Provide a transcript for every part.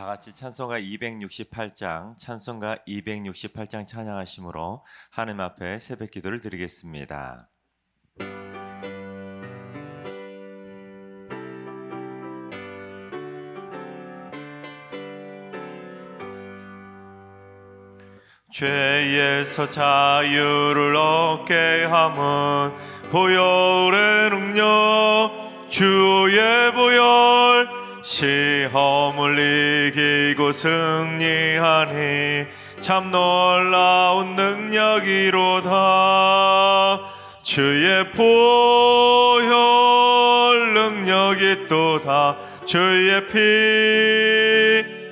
다 같이 찬송가 268장 찬양하심으로 하나님 앞에 새벽 기도를 드리겠습니다. 죄에서 자유를 얻게 함은 보혈의 능력, 주의 보혈, 시험을 이기고 승리하니 참 놀라운 능력이로다. 주의 보혈 능력이 또다. 주의 피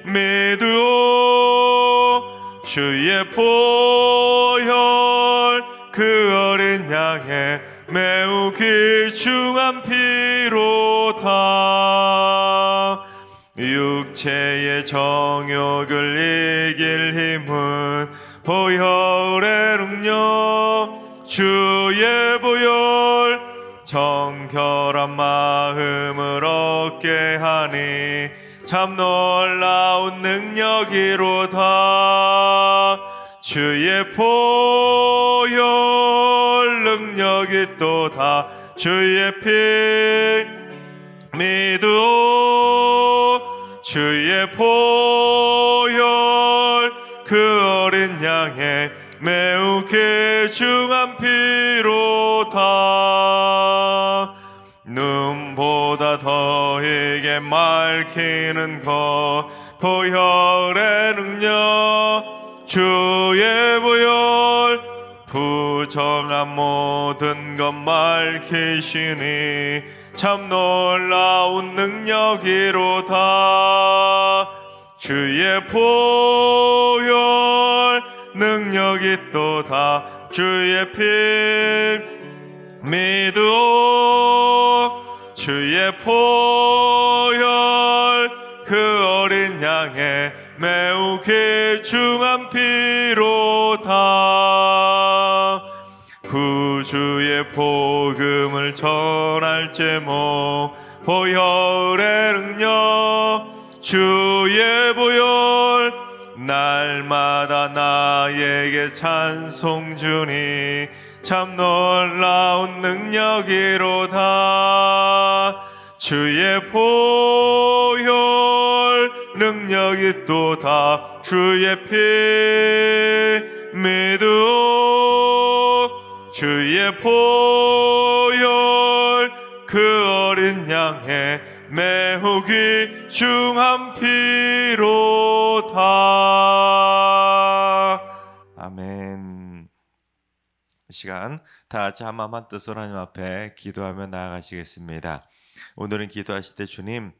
믿으오. 주의 보혈 그 어린 양의 매우 귀중한 피로다. 육체의 정욕을 이길 힘은 보혈의 능력, 주의 보혈, 정결한 마음을 얻게 하니 참 놀라운 능력이로다. 주의 보혈 능력이 또다. 주의 피 믿으오. 주의 보혈 그 어린 양의 매우 귀중한 피로다. 눈보다 더 이게 맑히는 것 보혈의 능력, 주의 보혈 부정한 모든 것 맑히시니 참 놀라운 능력이로다. 주의 보혈 능력이 또다. 주의 피 믿으오. 주의 보혈 그 어린 양의 매우 귀중한 피로다. 구주의 복음을 전할 제목 보혈의 능력, 주의 보혈 날마다 나에게 찬송 주니 참 놀라운 능력이로다. 주의 보혈 능력이 또다. 주의 피 믿으오. 주의 보혈 그 어린 양의 매우 귀중한 피로다. 아멘. 이 시간 다 같이 한 마음 한 뜻으로 하나님 앞에 기도하며 나아가시겠습니다. 오늘은 기도하실 때 주님,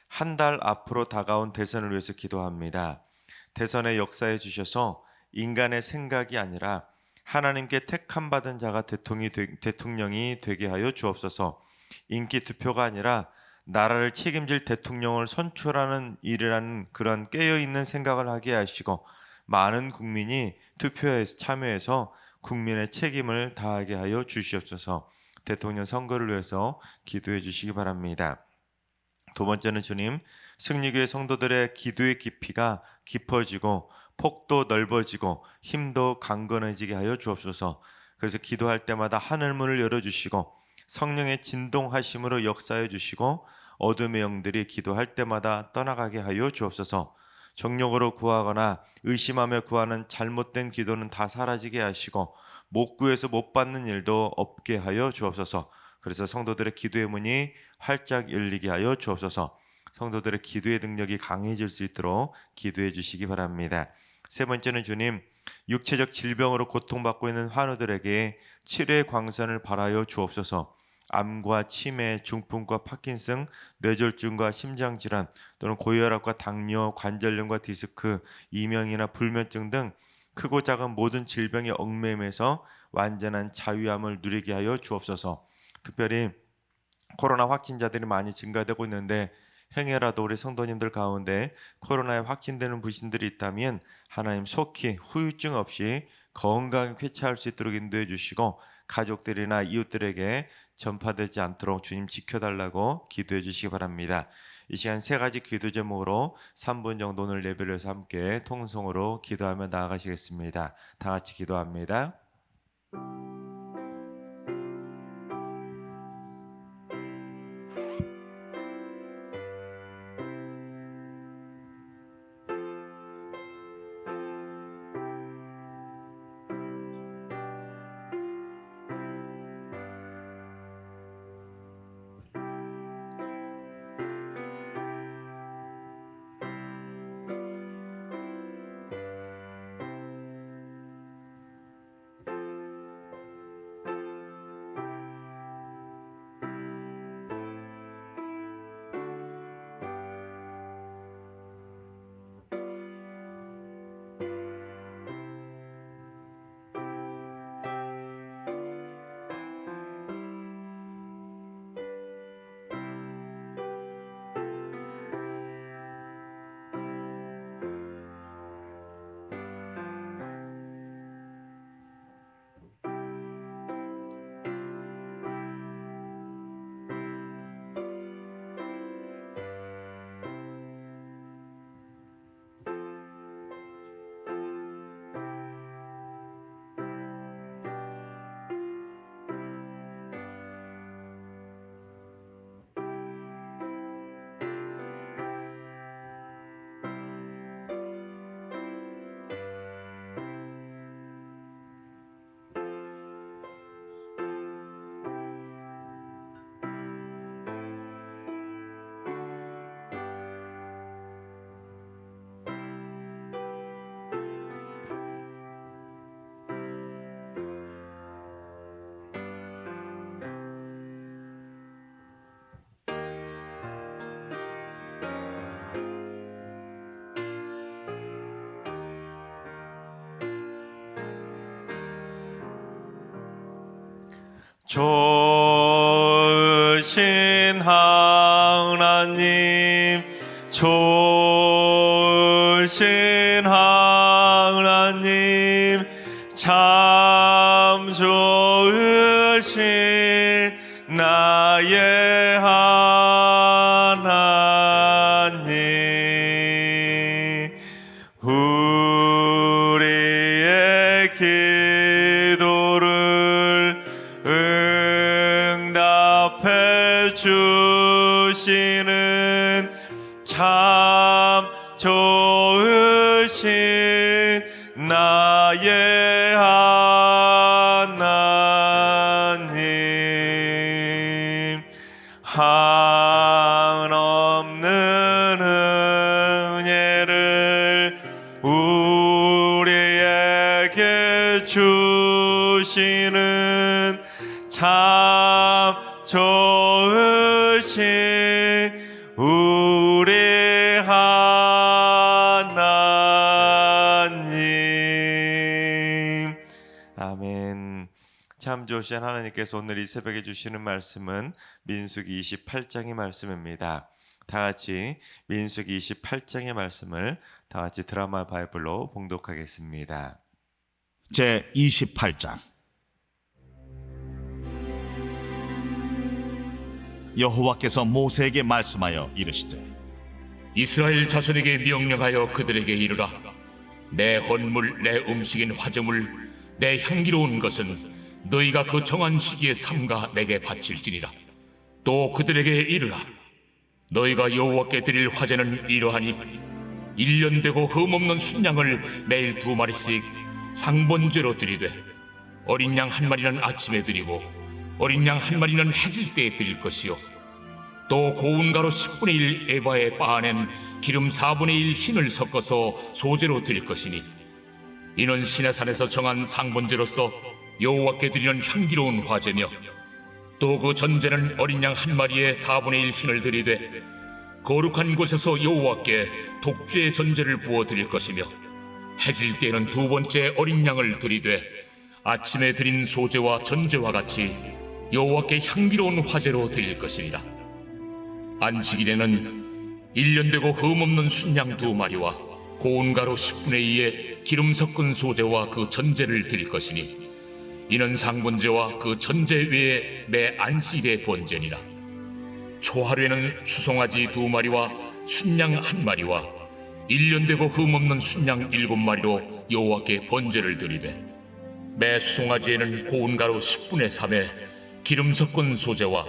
한 달 앞으로 다가온 대선을 위해서 기도합니다. 대선의 역사에 주셔서 인간의 생각이 아니라 하나님께 택함 받은 자가 대통령이 되게 하여 주옵소서. 인기 투표가 아니라 나라를 책임질 대통령을 선출하는 일이라는 그런 깨어있는 생각을 하게 하시고 많은 국민이 투표에 참여해서 국민의 책임을 다하게 하여 주시옵소서. 대통령 선거를 위해서 기도해 주시기 바랍니다. 두 번째는 주님, 승리교회 성도들의 기도의 깊이가 깊어지고 폭도 넓어지고 힘도 강건해지게 하여 주옵소서. 그래서 기도할 때마다 하늘문을 열어주시고 성령의 진동하심으로 역사해 주시고 어둠의 영들이 기도할 때마다 떠나가게 하여 주옵소서. 정욕으로 구하거나 의심하며 구하는 잘못된 기도는 다 사라지게 하시고 못 구해서 못 받는 일도 없게 하여 주옵소서. 그래서 성도들의 기도의 문이 활짝 열리게 하여 주옵소서. 성도들의 기도의 능력이 강해질 수 있도록 기도해 주시기 바랍니다. 세 번째는 주님, 육체적 질병으로 고통받고 있는 환우들에게 치료의 광선을 발하여 주옵소서. 암과 치매, 중풍과 파킨슨, 뇌졸중과 심장질환 또는 고혈압과 당뇨, 관절염과 디스크, 이명이나 불면증 등 크고 작은 모든 질병의 얽매임에서 완전한 자유함을 누리게 하여 주옵소서. 특별히 코로나 확진자들이 많이 증가되고 있는데 행여라도 우리 성도님들 가운데 코로나에 확진되는 부신들이 있다면 하나님 속히 후유증 없이 건강하게 쾌차할 수 있도록 인도해 주시고 가족들이나 이웃들에게 전파되지 않도록 주님 지켜달라고 기도해 주시기 바랍니다. 이 시간 세 가지 기도 제목으로 3분 정도 오늘 예배를 위해서 함께 통성으로 기도하며 나아가시겠습니다. 다 같이 기도합니다. 좋으신 하나님, 좋으신 하나님, 참 좋으신 나의 하나님, 우리의 기도를 응답해 주시는 참 좋으신 나의 하나님, 한없는 은혜를 우리에게 주시는 참 좋으신 우리 하나님. 아멘. 참 좋으신 하나님께서 오늘 이 새벽에 주시는 말씀은 민수기 28장의 말씀입니다. 다 같이 민수기 28장의 말씀을 다 같이 드라마 바이블로 봉독하겠습니다. 제 28장. 여호와께서 모세에게 말씀하여 이르시되 이스라엘 자손에게 명령하여 그들에게 이르라. 내 헌물, 내 음식인 화제물, 내 향기로운 것은 너희가 그 정한 시기에 삼가 내게 바칠지니라. 또 그들에게 이르라. 너희가 여호와께 드릴 화제는 이러하니 1년 되고 흠없는 순양을 매일 2마리씩 상번제로 드리되 어린 양 1마리는 아침에 드리고 어린 양 1마리는 해질 때에 드릴 것이요, 또 고운 가루 10분의 1 에바에 빻아낸 기름 4분의 1 흰을 섞어서 소제로 드릴 것이니 이는 시내산에서 정한 상번제로서 여호와께 드리는 향기로운 화제며, 또 그 전제는 어린 양 1마리에 4분의 1 흰을 드리되 거룩한 곳에서 여호와께 독주의 전제를 부어 드릴 것이며, 해질 때에는 2번째 어린 양을 드리되 아침에 드린 소제와 전제와 같이 여호와께 향기로운 화제로 드릴 것이니라. 안식일에는 1년 되고 흠없는 순양 2마리와 고운 가루 10분의 2에 기름 섞은 소제와 그 전제를 드릴 것이니 이는 상번제와 그 전제 외에 매 안식일의 번제니라. 초하루에는 수송아지 2마리와 순양 1마리와 1년 되고 흠없는 순양 7마리로 여호와께 번제를 드리되, 매 수송아지에는 고운 가루 10분의 3에 기름 섞은 소재와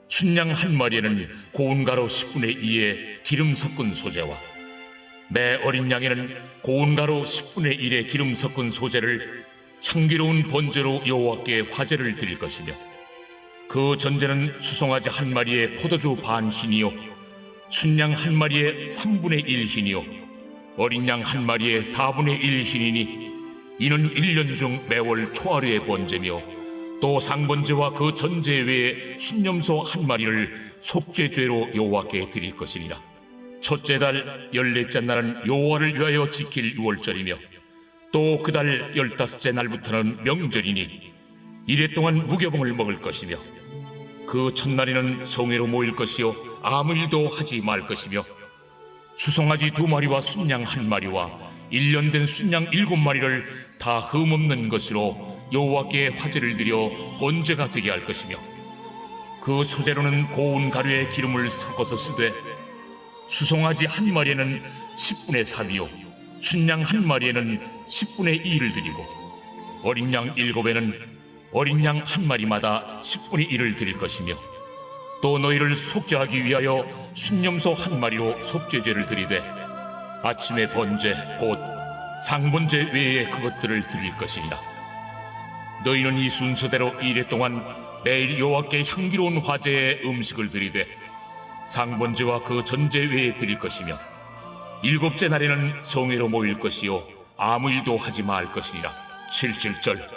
순양 1마리에는 고운 가루 10분의 2에 기름 섞은 소재와 매 어린 양에는 고운 가루 10분의 1에 기름 섞은 소재를 향기로운 번제로 여호와께 화제를 드릴 것이며, 그 전제는 수송아지 1마리에 포도주 반 흰이요 순양 1마리에 3분의 1 흰이요 어린 양 1마리에 4분의 1 흰이니, 이는 1년 중 매월 초하루의 번제며, 또 상번제와 그 전제 외에 순염소 1마리를 속죄죄로 여호와께 드릴 것이니라. 첫째 달 14째 날은 여호와를 위하여 지킬 유월절이며, 또 그 달 15째 날부터는 명절이니 이래 동안 무교봉을 먹을 것이며, 그 첫날에는 성회로 모일 것이요 아무 일도 하지 말 것이며, 수송아지 2마리와 순양 1마리와 1년 된 순양 7마리를 다 흠없는 것으로 여호와께 화제를 드려 번제가 되게 할 것이며, 그 소재로는 고운 가루에 기름을 섞어서 쓰되, 수송아지 1마리에는 10분의 3이요 순양 1마리에는 10분의 2를 드리고, 어린 양 7에는 어린 양 1마리마다 10분의 1을 드릴 것이며, 또 너희를 속죄하기 위하여 순염소 1마리로 속죄제를 드리되, 아침의 번제 곧 상번제 외에 그것들을 드릴 것이니라. 너희는 이 순서대로 이래 동안 매일 여호와께 향기로운 화제의 음식을 드리되, 상번제와 그 전제 외에 드릴 것이며, 7째 날에는 성회로 모일 것이요 아무 일도 하지 말 것이니라. 7절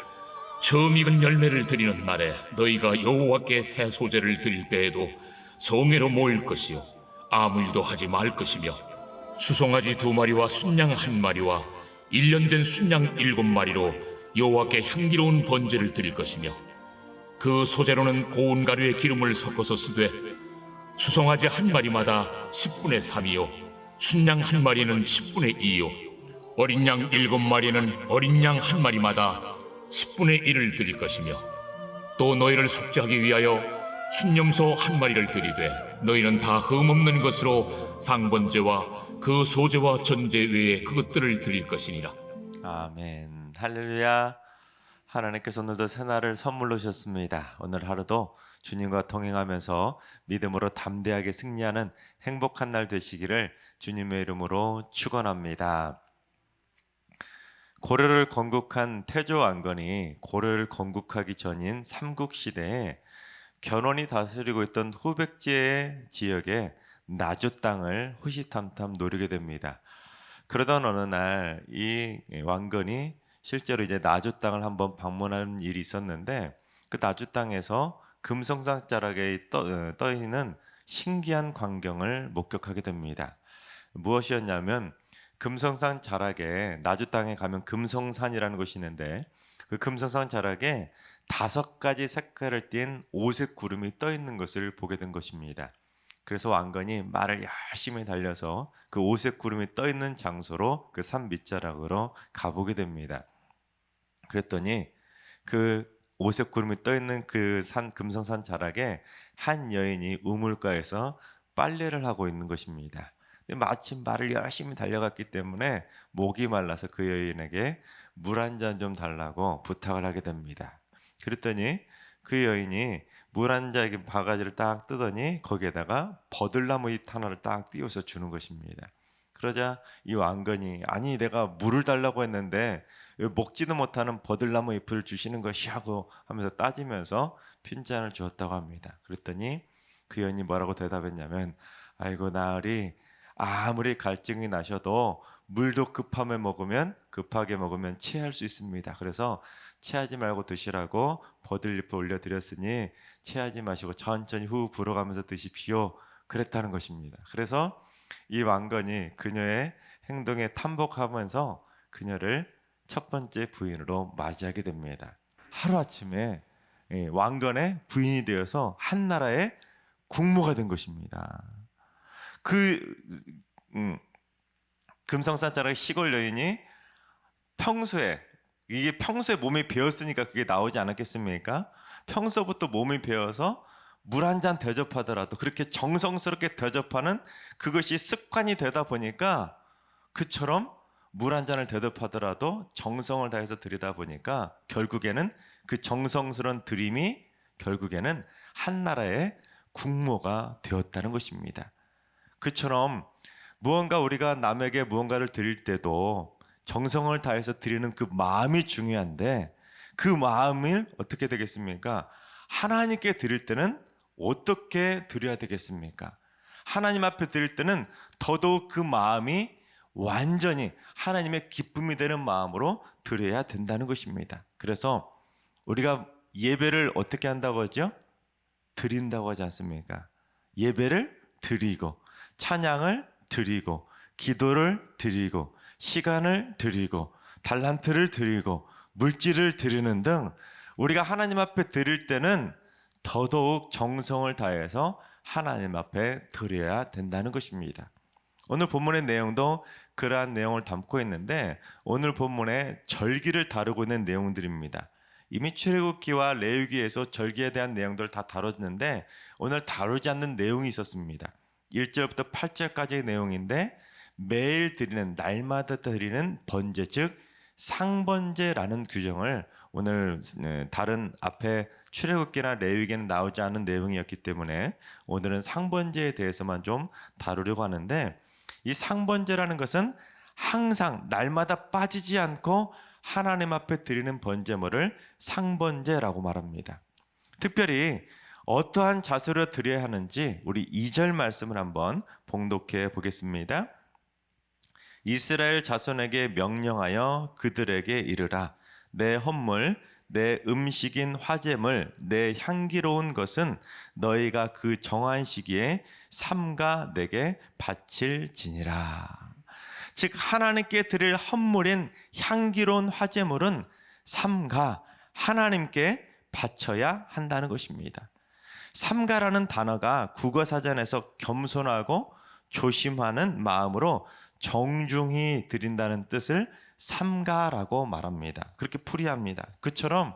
처음 익은 열매를 드리는 날에 너희가 여호와께 새 소제를 드릴 때에도 성회로 모일 것이요 아무 일도 하지 말 것이며, 수송아지 2마리와 순양 1마리와 1년 된 순양 7마리로 여호와께 향기로운 번제를 드릴 것이며, 그 소재로는 고운 가루에 기름을 섞어서 쓰되, 수송아지 1마리마다 10분의 3이요 순양 1마리는 10분의 2요 어린 양 7마리는 어린 양 1마리마다 10분의 1을 드릴 것이며, 또 너희를 속죄하기 위하여 순염소 1마리를 드리되, 너희는 다 흠없는 것으로 상번제와 그 소제와 전제 외에 그것들을 드릴 것이니라. 아멘. 할렐루야. 하나님께서 오늘도 새날을 선물로 주셨습니다. 오늘 하루도 주님과 동행하면서 믿음으로 담대하게 승리하는 행복한 날 되시기를 주님의 이름으로 축원합니다. 고려를 건국한 태조 왕건이 고려를 건국하기 전인 삼국시대에 견훤이 다스리고 있던 후백제 지역에 나주 땅을 호시탐탐 노리게 됩니다. 그러던 어느 날 이 왕건이 실제로 이제 나주 땅을 한번 방문하는 일이 있었는데, 그 나주 땅에서 금성산 자락에 떠 있는 신기한 광경을 목격하게 됩니다. 무엇이었냐면, 금성산 자락에, 나주 땅에 가면 금성산이라는 곳이 있는데, 그 금성산 자락에 5가지 색깔을 띤 오색 구름이 떠 있는 것을 보게 된 것입니다. 그래서 왕건이 말을 열심히 달려서 그 오색 구름이 떠 있는 장소로 그 산 밑자락으로 가보게 됩니다. 그랬더니 그 오색 구름이 떠 있는 그 산 금성산 자락에 한 여인이 우물가에서 빨래를 하고 있는 것입니다. 마침 말을 열심히 달려갔기 때문에 목이 말라서 그 여인에게 물 한 잔 좀 달라고 부탁을 하게 됩니다. 그랬더니 그 여인이 물 한 잔 바가지를 딱 뜨더니 거기에다가 버들나무 잎 하나를 딱 띄워서 주는 것입니다. 그러자 이 왕건이, 아니 내가 물을 달라고 했는데 왜 먹지도 못하는 버들나무 잎을 주시는 것이냐고 하면서 따지면서 핀잔을 주었다고 합니다. 그랬더니 그 여인이 뭐라고 대답했냐면, 아이고 나으리, 아무리 갈증이 나셔도 물도 급하게 먹으면 체할 수 있습니다. 그래서 체하지 말고 드시라고 버들잎을 올려드렸으니 체하지 마시고 천천히 후 불어가면서 드십시오. 그랬다는 것입니다. 그래서 이 왕건이 그녀의 행동에 탐복하면서 그녀를 첫 번째 부인으로 맞이하게 됩니다. 하루아침에 왕건의 부인이 되어서 한 나라의 국모가 된 것입니다. 그 금성산 자락의 시골 여인이 평소에 이게 평소에 몸이 배었으니까 그게 나오지 않았겠습니까? 평소부터 몸이 배어서 물 한 잔 대접하더라도 그렇게 정성스럽게 대접하는 그것이 습관이 되다 보니까 그처럼 물 한 잔을 대접하더라도 정성을 다해서 드리다 보니까 결국에는 그 정성스러운 드림이 결국에는 한 나라의 국모가 되었다는 것입니다. 그처럼 무언가 우리가 남에게 무언가를 드릴 때도 정성을 다해서 드리는 그 마음이 중요한데 그 마음을 어떻게 되겠습니까? 하나님께 드릴 때는 어떻게 드려야 되겠습니까? 하나님 앞에 드릴 때는 더더욱 그 마음이 완전히 하나님의 기쁨이 되는 마음으로 드려야 된다는 것입니다. 그래서 우리가 예배를 어떻게 한다고 하죠? 드린다고 하지 않습니까? 예배를 드리고 찬양을 드리고 기도를 드리고 시간을 드리고 달란트를 드리고 물질을 드리는 등 우리가 하나님 앞에 드릴 때는 더더욱 정성을 다해서 하나님 앞에 드려야 된다는 것입니다. 오늘 본문의 내용도 그러한 내용을 담고 있는데 오늘 본문에 절기를 다루고 있는 내용들입니다. 이미 출애굽기와 레위기에서 절기에 대한 내용들을 다 다뤘는데 오늘 다루지 않는 내용이 있었습니다. 1절부터 8절까지의 내용인데 매일 드리는 날마다 드리는 번제 즉 상번제라는 규정을 오늘 다른 앞에 출애굽기나 레위기에는 나오지 않은 내용이었기 때문에 오늘은 상번제에 대해서만 좀 다루려고 하는데 이 상번제라는 것은 항상 날마다 빠지지 않고 하나님 앞에 드리는 번제물을 상번제라고 말합니다. 특별히 어떠한 자세로 드려야 하는지 우리 2절 말씀을 한번 봉독해 보겠습니다. 이스라엘 자손에게 명령하여 그들에게 이르라. 내 헌물, 내 음식인 화제물, 내 향기로운 것은 너희가 그 정한 시기에 삼가 내게 바칠지니라. 즉 하나님께 드릴 헌물인 향기로운 화제물은 삼가 하나님께 바쳐야 한다는 것입니다. 삼가라는 단어가 국어사전에서 겸손하고 조심하는 마음으로 정중히 드린다는 뜻을 삼가라고 말합니다. 그렇게 풀이합니다. 그처럼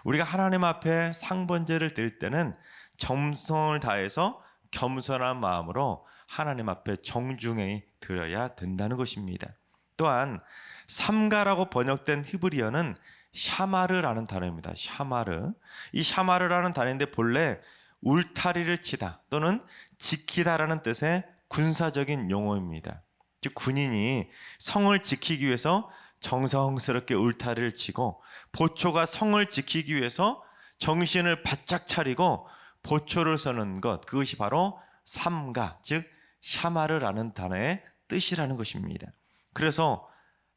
우리가 하나님 앞에 상번제를 드릴 때는 정성을 다해서 겸손한 마음으로 하나님 앞에 정중히 드려야 된다는 것입니다. 또한 삼가라고 번역된 히브리어는 샤마르라는 단어입니다. 샤마르. 이 샤마르라는 단어인데 본래 울타리를 치다 또는 지키다라는 뜻의 군사적인 용어입니다. 즉 군인이 성을 지키기 위해서 정성스럽게 울타리를 치고 보초가 성을 지키기 위해서 정신을 바짝 차리고 보초를 서는 것, 그것이 바로 삼가 즉 샤마르라는 단어의 뜻이라는 것입니다. 그래서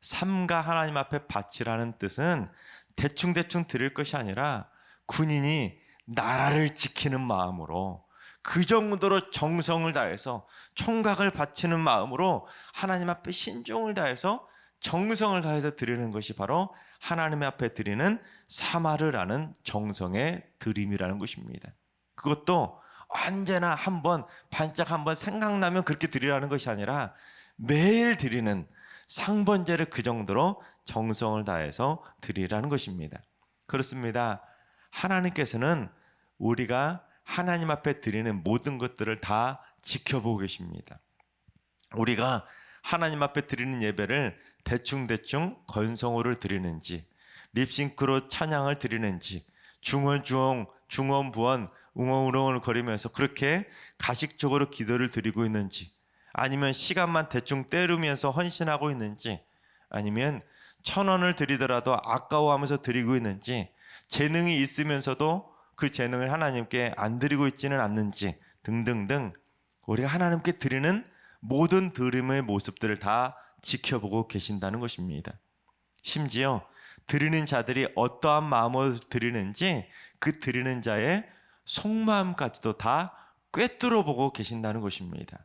삼가 하나님 앞에 바치라는 뜻은 대충대충 드릴 것이 아니라 군인이 나라를 지키는 마음으로 그 정도로 정성을 다해서 총각을 바치는 마음으로 하나님 앞에 신중을 다해서 정성을 다해서 드리는 것이 바로 하나님 앞에 드리는 사마르라는 정성의 드림이라는 것입니다. 그것도 언제나 한번 반짝 한번 생각나면 그렇게 드리라는 것이 아니라 매일 드리는 상번제를 그 정도로 정성을 다해서 드리라는 것입니다. 그렇습니다. 하나님께서는 우리가 하나님 앞에 드리는 모든 것들을 다 지켜보고 계십니다. 우리가 하나님 앞에 드리는 예배를 대충대충 건성으로 드리는지 립싱크로 찬양을 드리는지 중언주엉 중언부언 웅엉웅엉을 거리면서 그렇게 가식적으로 기도를 드리고 있는지 아니면 시간만 대충 때우면서 헌신하고 있는지 아니면 1,000원을 드리더라도 아까워하면서 드리고 있는지 재능이 있으면서도 그 재능을 하나님께 안 드리고 있지는 않는지 등등등 우리가 하나님께 드리는 모든 드림의 모습들을 다 지켜보고 계신다는 것입니다. 심지어 드리는 자들이 어떠한 마음으로 드리는지 그 드리는 자의 속마음까지도 다 꿰뚫어 보고 계신다는 것입니다.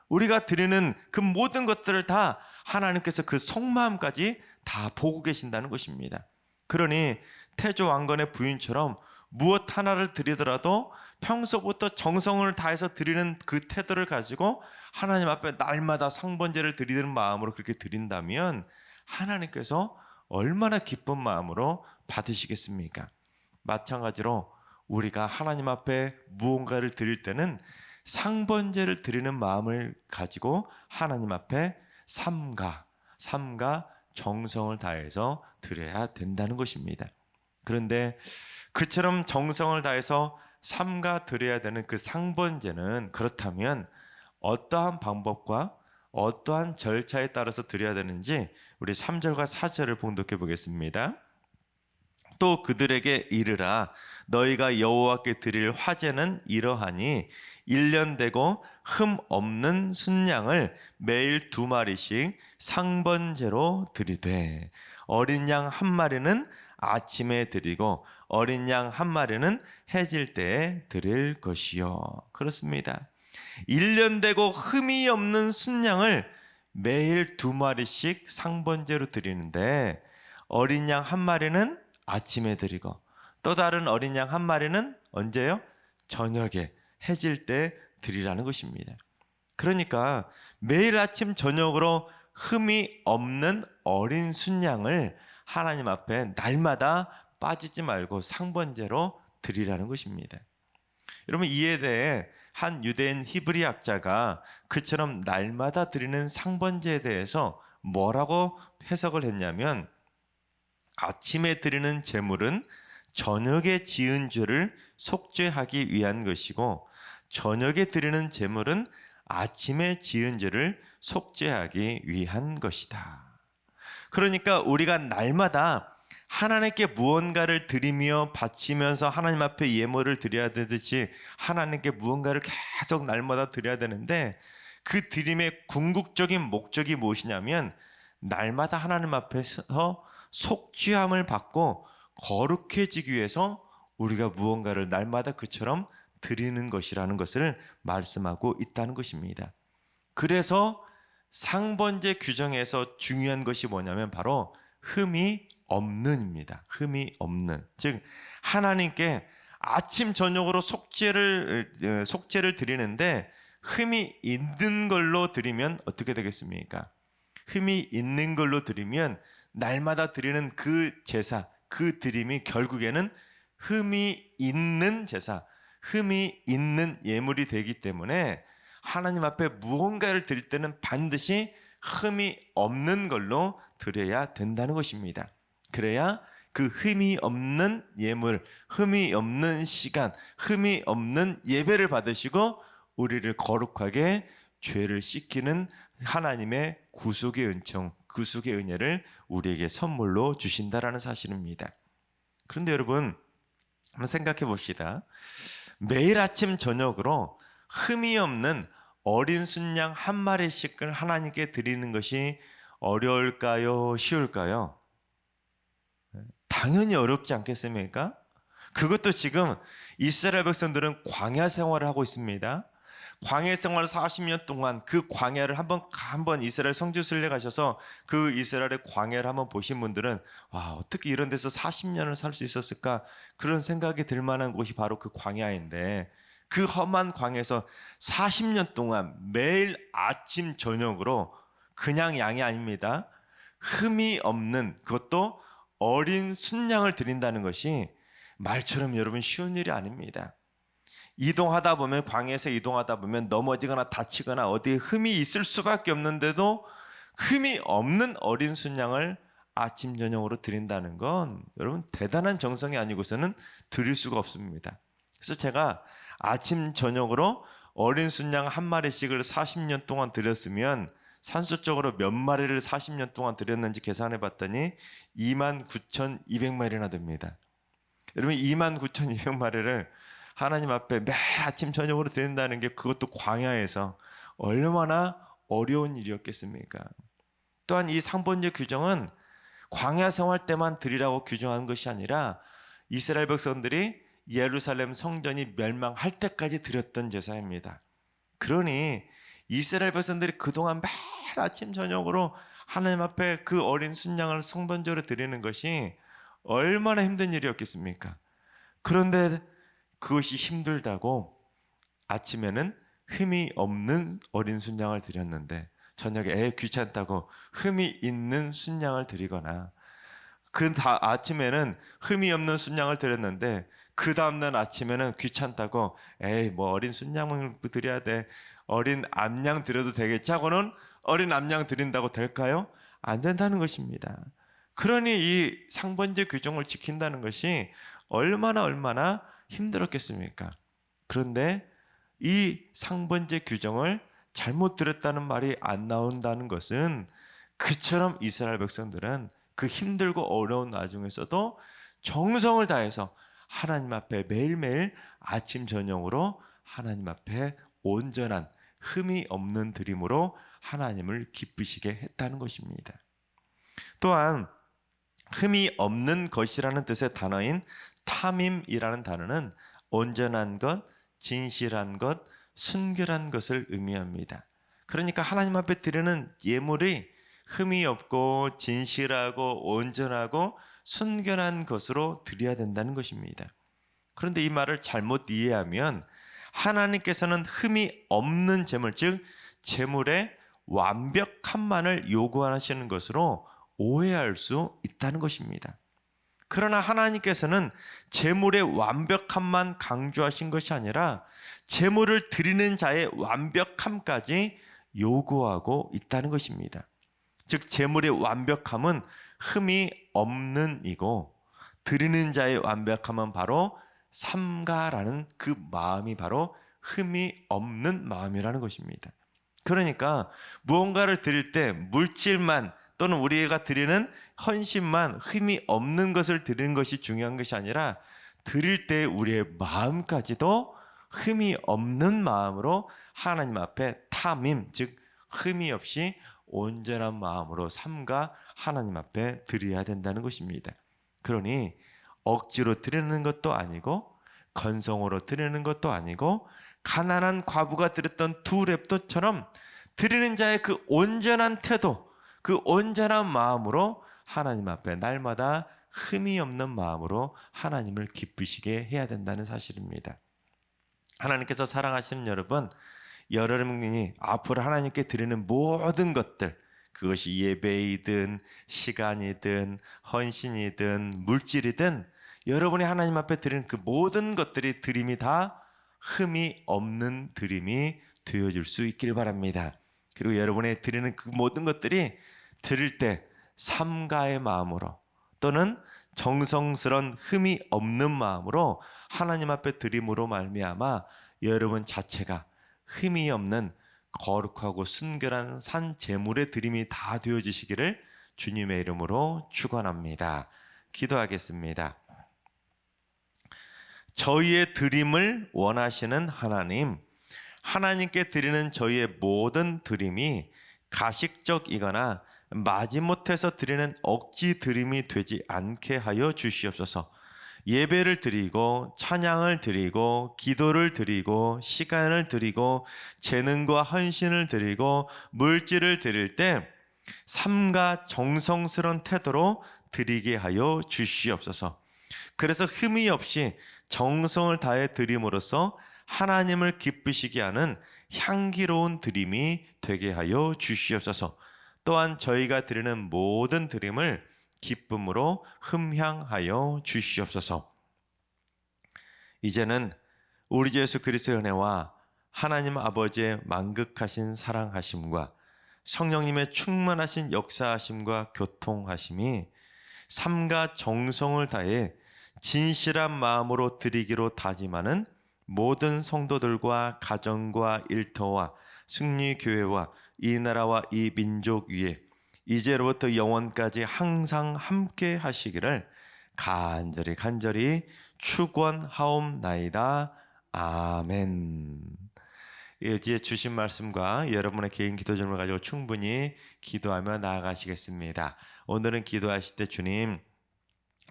우리가 드리는 그 모든 것들을 다 하나님께서 그 속마음까지 다 보고 계신다는 것입니다. 그러니 태조 왕건의 부인처럼 무엇 하나를 드리더라도 평소부터 정성을 다해서 드리는 그 태도를 가지고 하나님 앞에 날마다 상번제를 드리는 마음으로 그렇게 드린다면 하나님께서 얼마나 기쁜 마음으로 받으시겠습니까? 마찬가지로 우리가 하나님 앞에 무언가를 드릴 때는 상번제를 드리는 마음을 가지고 하나님 앞에 삼가 정성을 다해서 드려야 된다는 것입니다. 그런데 그처럼 정성을 다해서 삼가 드려야 되는 그 상번제는 그렇다면 어떠한 방법과 어떠한 절차에 따라서 드려야 되는지 우리 3절과 4절을 봉독해 보겠습니다. 또 그들에게 이르라 너희가 여호와께 드릴 화제는 이러하니 1년 되고 흠 없는 순양을 매일 2마리씩 상번제로 드리되 어린 양 1마리는 아침에 드리고 어린 양 1마리는 해질 때에 드릴 것이요. 그렇습니다. 1년 되고 흠이 없는 순양을 매일 2마리씩 상번제로 드리는데 어린 양 1마리는 아침에 드리고 또 다른 어린 양 1마리는 언제요? 저녁에 해질 때 드리라는 것입니다. 그러니까 매일 아침 저녁으로 흠이 없는 어린 순양을 하나님 앞에 날마다 빠지지 말고 상번제로 드리라는 것입니다. 여러분 이에 대해 한 유대인 히브리 학자가 그처럼 날마다 드리는 상번제에 대해서 뭐라고 해석을 했냐면 아침에 드리는 제물은 저녁에 지은 죄를 속죄하기 위한 것이고 저녁에 드리는 제물은 아침에 지은 죄를 속죄하기 위한 것이다. 그러니까 우리가 날마다 하나님께 무언가를 드리며 바치면서 하나님 앞에 예물을 드려야 되듯이 하나님께 무언가를 계속 날마다 드려야 되는데 그 드림의 궁극적인 목적이 무엇이냐면 날마다 하나님 앞에서 속죄함을 받고 거룩해지기 위해서 우리가 무언가를 날마다 그처럼 드리는 것이라는 것을 말씀하고 있다는 것입니다. 그래서 상번제 규정에서 중요한 것이 뭐냐면 바로 흠이 없는입니다. 흠이 없는. 즉 하나님께 아침 저녁으로 속죄를 드리는데 흠이 있는 걸로 드리면 어떻게 되겠습니까? 흠이 있는 걸로 드리면 날마다 드리는 그 제사, 그 드림이 결국에는 흠이 있는 제사, 흠이 있는 예물이 되기 때문에 하나님 앞에 무언가를 드릴 때는 반드시 흠이 없는 걸로 드려야 된다는 것입니다. 그래야 그 흠이 없는 예물, 흠이 없는 시간, 흠이 없는 예배를 받으시고 우리를 거룩하게 죄를 씻기는 하나님의 구속의 은총, 구속의 은혜를 우리에게 선물로 주신다라는 사실입니다. 그런데 여러분 한번 생각해 봅시다. 매일 아침 저녁으로 흠이 없는 어린 순양 1마리씩을 하나님께 드리는 것이 어려울까요? 쉬울까요? 당연히 어렵지 않겠습니까? 그것도 지금 이스라엘 백성들은 광야 생활을 하고 있습니다. 광야 생활을 40년 동안 그 광야를 한번 이스라엘 성지순례 가셔서 그 이스라엘의 광야를 한번 보신 분들은 와, 어떻게 이런 데서 40년을 살 수 있었을까? 그런 생각이 들 만한 곳이 바로 그 광야인데 그 험한 광야에서 40년 동안 매일 아침 저녁으로 그냥 양이 아닙니다. 흠이 없는 그것도 어린 순양을 드린다는 것이 말처럼 여러분 쉬운 일이 아닙니다. 이동하다 보면 광야에서 이동하다 보면 넘어지거나 다치거나 어디에 흠이 있을 수밖에 없는데도 흠이 없는 어린 순양을 아침 저녁으로 드린다는 건 여러분 대단한 정성이 아니고서는 드릴 수가 없습니다. 그래서 제가 아침 저녁으로 어린 순양 1마리씩을 40년 동안 드렸으면 산수적으로 몇 마리를 40년 동안 드렸는지 계산해 봤더니 29,200마리나 됩니다. 여러분 29,200마리를 하나님 앞에 매일 아침 저녁으로 드린다는 게 그것도 광야에서 얼마나 어려운 일이었겠습니까? 또한 이 상번제 규정은 광야 생활 때만 드리라고 규정한 것이 아니라 이스라엘 백성들이 예루살렘 성전이 멸망할 때까지 드렸던 제사입니다. 그러니 이스라엘 백성들이 그동안 매일 아침 저녁으로 하나님 앞에 그 어린 순양을 성번제로 드리는 것이 얼마나 힘든 일이었겠습니까? 그런데 그것이 힘들다고 아침에는 흠이 없는 어린 순양을 드렸는데 저녁에 귀찮다고 흠이 있는 순양을 드리거나 아침에는 흠이 없는 순양을 드렸는데 그 다음날 아침에는 귀찮다고 에이 뭐 어린 순양을 드려야 돼, 어린 암양 드려도 되겠지 하고는 어린 암양 드린다고 될까요? 안 된다는 것입니다. 그러니 이 상번제 규정을 지킨다는 것이 얼마나 힘들었겠습니까? 그런데 이 상번제 규정을 잘못 들었다는 말이 안 나온다는 것은 그처럼 이스라엘 백성들은 그 힘들고 어려운 와중에서도 정성을 다해서 하나님 앞에 매일매일 아침 저녁으로 하나님 앞에 온전한 흠이 없는 드림으로 하나님을 기쁘시게 했다는 것입니다. 또한 흠이 없는 것이라는 뜻의 단어인 탐임이라는 단어는 온전한 것, 진실한 것, 순결한 것을 의미합니다. 그러니까 하나님 앞에 드리는 예물이 흠이 없고 진실하고 온전하고 순결한 것으로 드려야 된다는 것입니다. 그런데 이 말을 잘못 이해하면 하나님께서는 흠이 없는 제물, 즉 제물의 완벽함만을 요구하시는 것으로 오해할 수 있다는 것입니다. 그러나 하나님께서는 제물의 완벽함만 강조하신 것이 아니라 제물을 드리는 자의 완벽함까지 요구하고 있다는 것입니다. 즉 제물의 완벽함은 흠이 없는 이고 드리는 자의 완벽함은 바로 삼가라는 그 마음이 바로 흠이 없는 마음이라는 것입니다. 그러니까 무언가를 드릴 때 물질만 또는 우리가 드리는 헌신만 흠이 없는 것을 드리는 것이 중요한 것이 아니라 드릴 때 우리의 마음까지도 흠이 없는 마음으로 하나님 앞에 탐임, 즉 흠이 없이 온전한 마음으로 삼가 하나님 앞에 드려야 된다는 것입니다. 그러니 억지로 드리는 것도 아니고 건성으로 드리는 것도 아니고 가난한 과부가 드렸던 두 렙도처럼 드리는 자의 그 온전한 태도, 그 온전한 마음으로 하나님 앞에 날마다 흠이 없는 마음으로 하나님을 기쁘시게 해야 된다는 사실입니다. 하나님께서 사랑하시는 여러분, 여러분이 앞으로 하나님께 드리는 모든 것들, 그것이 예배이든 시간이든 헌신이든 물질이든 여러분이 하나님 앞에 드리는 그 모든 것들이 드림이 다 흠이 없는 드림이 되어질 수 있길 바랍니다. 그리고 여러분이 드리는 그 모든 것들이 드릴 때 삼가의 마음으로 또는 정성스런 흠이 없는 마음으로 하나님 앞에 드림으로 말미암아 여러분 자체가 흠이 없는 거룩하고 순결한 산 제물의 드림이 다 되어지시기를 주님의 이름으로 축원합니다. 기도하겠습니다. 저희의 드림을 원하시는 하나님, 하나님께 드리는 저희의 모든 드림이 가식적이거나 마지못해서 드리는 억지 드림이 되지 않게 하여 주시옵소서. 예배를 드리고 찬양을 드리고 기도를 드리고 시간을 드리고 재능과 헌신을 드리고 물질을 드릴 때 삼가 정성스러운 태도로 드리게 하여 주시옵소서. 그래서 흠이 없이 정성을 다해 드림으로써 하나님을 기쁘시게 하는 향기로운 드림이 되게 하여 주시옵소서. 또한 저희가 드리는 모든 드림을 기쁨으로 흠향하여 주시옵소서. 이제는 우리 주 예수 그리스도의 은혜와 하나님 아버지의 만극하신 사랑하심과 성령님의 충만하신 역사하심과 교통하심이 삼가 정성을 다해 진실한 마음으로 드리기로 다짐하는 모든 성도들과 가정과 일터와 승리교회와 이 나라와 이 민족 위에 이제로부터 영원까지 항상 함께 하시기를 간절히 축원하옵나이다. 아멘. 이제 주신 말씀과 여러분의 개인 기도 제목을 가지고 충분히 기도하며 나아가시겠습니다. 오늘은 기도하실 때 주님,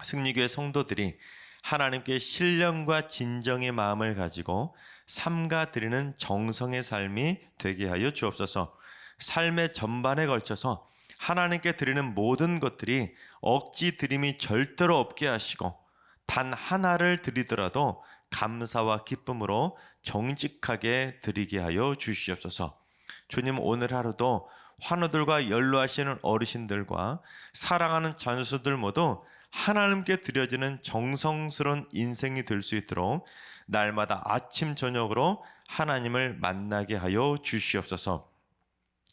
승리교회 성도들이 하나님께 신령과 진정의 마음을 가지고 삼가 드리는 정성의 삶이 되게 하여 주옵소서. 삶의 전반에 걸쳐서 하나님께 드리는 모든 것들이 억지 드림이 절대로 없게 하시고 단 하나를 드리더라도 감사와 기쁨으로 정직하게 드리게 하여 주시옵소서. 주님, 오늘 하루도 환우들과 연로하시는 어르신들과 사랑하는 자녀수들 모두 하나님께 드려지는 정성스러운 인생이 될 수 있도록 날마다 아침 저녁으로 하나님을 만나게 하여 주시옵소서.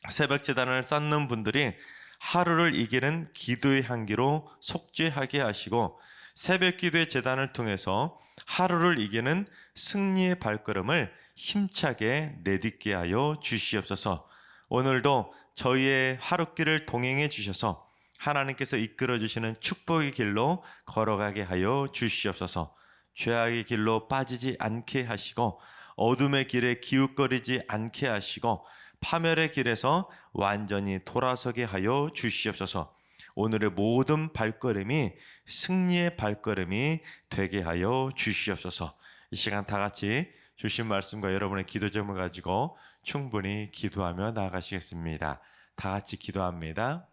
새벽 제단을 쌓는 분들이 하루를 이기는 기도의 향기로 속죄하게 하시고, 새벽 기도의 제단을 통해서 하루를 이기는 승리의 발걸음을 힘차게 내딛게 하여 주시옵소서. 오늘도 저희의 하루길을 동행해 주셔서 하나님께서 이끌어 주시는 축복의 길로 걸어가게 하여 주시옵소서. 죄악의 길로 빠지지 않게 하시고, 어둠의 길에 기웃거리지 않게 하시고, 파멸의 길에서 완전히 돌아서게 하여 주시옵소서. 오늘의 모든 발걸음이 승리의 발걸음이 되게 하여 주시옵소서. 이 시간 다 같이 주신 말씀과 여러분의 기도 제목을 가지고 충분히 기도하며 나아가시겠습니다. 다 같이 기도합니다.